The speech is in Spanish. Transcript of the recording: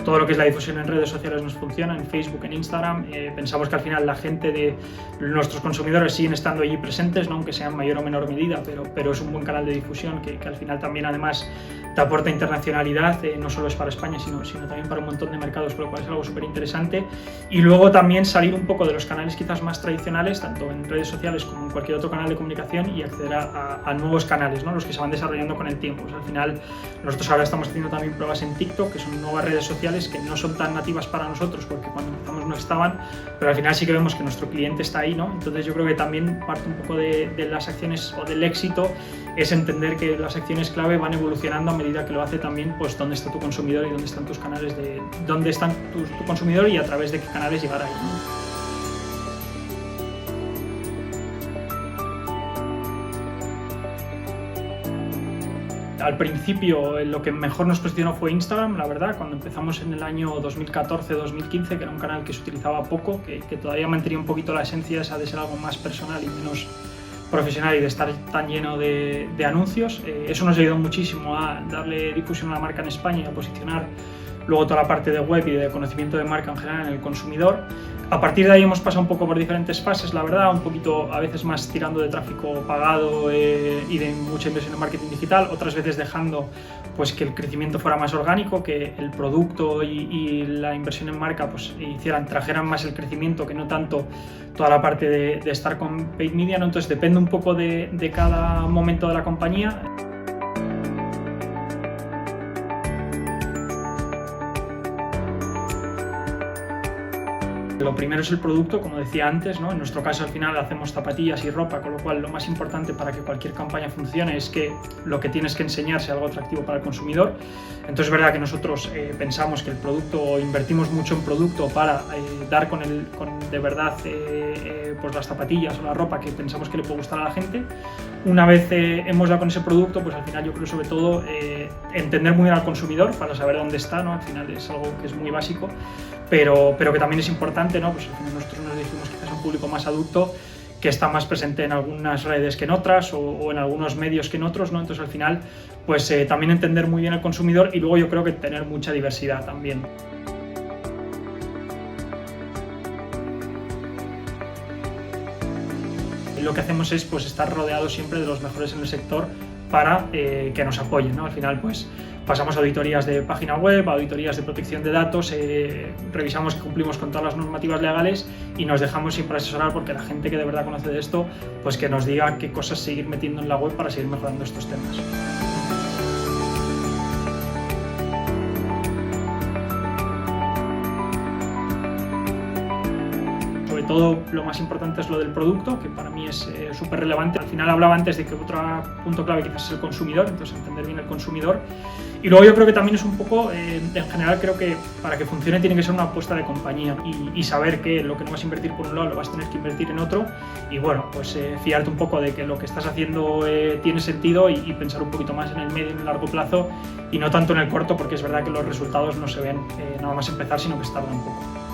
todo lo que es la difusión en redes sociales nos funciona, en Facebook, en Instagram. Pensamos que al final la gente de nuestros consumidores siguen estando allí presentes, ¿no? Aunque sea en mayor o menor medida, pero es un buen canal de difusión que al final también además te aporta internacionalidad, no solo es para España, sino también para un montón de mercados, con lo cual es algo súper interesante. Y luego también salir un poco de los canales quizás más tradicionales, tanto en redes sociales como en cualquier otro canal de comunicación, y acceder a nuevos canales, ¿no? Los que se van desarrollando con el tiempo. Al final nosotros ahora estamos haciendo también pruebas en TikTok, que son nuevas redes sociales que no son tan nativas para nosotros porque cuando empezamos no estaban, pero al final sí que vemos que nuestro cliente está ahí, ¿no? Entonces yo creo que también parte un poco de las acciones o del éxito es entender que las acciones clave van evolucionando a medida que lo hace también pues dónde está tu consumidor y dónde están tus canales, dónde están tu consumidor y a través de qué canales llegar ahí, ¿no? Al principio lo que mejor nos posicionó fue Instagram, la verdad, cuando empezamos en el año 2014-2015, que era un canal que se utilizaba poco, que todavía mantenía un poquito la esencia esa de ser algo más personal y menos profesional y de estar tan lleno de anuncios. Eso nos ayudó muchísimo a darle difusión a la marca en España y a posicionar luego toda la parte de web y de conocimiento de marca en general en el consumidor. A partir de ahí hemos pasado un poco por diferentes fases, la verdad, un poquito a veces más tirando de tráfico pagado y de mucha inversión en marketing digital, otras veces dejando pues que el crecimiento fuera más orgánico, que el producto y la inversión en marca pues trajeran más el crecimiento que no tanto toda la parte de estar con paid media, ¿no? Entonces depende un poco de cada momento de la compañía. Lo primero es el producto, como decía antes, ¿no? En nuestro caso al final hacemos zapatillas y ropa, con lo cual lo más importante para que cualquier campaña funcione es que lo que tienes que enseñar sea algo atractivo para el consumidor. Entonces es verdad que nosotros pensamos que el producto, invertimos mucho en producto para dar con de verdad pues las zapatillas o la ropa que pensamos que le puede gustar a la gente. Una vez hemos dado con ese producto, pues al final yo creo sobre todo entender muy bien al consumidor para saber dónde está, ¿no? Al final es algo que es muy básico, pero que también es importante, ¿no? Pues al final nosotros nos dirigimos quizás a un público más adulto que está más presente en algunas redes que en otras o en algunos medios que en otros, ¿no? Entonces al final pues también entender muy bien al consumidor y luego yo creo que tener mucha diversidad también. Lo que hacemos es pues estar rodeados siempre de los mejores en el sector para que nos apoyen, ¿no? Al final pues pasamos auditorías de página web, auditorías de protección de datos, revisamos que cumplimos con todas las normativas legales y nos dejamos siempre asesorar porque la gente que de verdad conoce de esto pues que nos diga qué cosas seguir metiendo en la web para seguir mejorando estos temas. Todo lo más importante es lo del producto, que para mí es súper relevante. Al final hablaba antes de que otro punto clave quizás es el consumidor, entonces entender bien el consumidor. Y luego yo creo que también es un poco, en general creo que para que funcione tiene que ser una apuesta de compañía y saber que lo que no vas a invertir por un lado lo vas a tener que invertir en otro y bueno, pues fiarte un poco de que lo que estás haciendo tiene sentido y pensar un poquito más en el medio y en el largo plazo y no tanto en el corto, porque es verdad que los resultados no se ven nada más empezar, sino que se tarda un poco.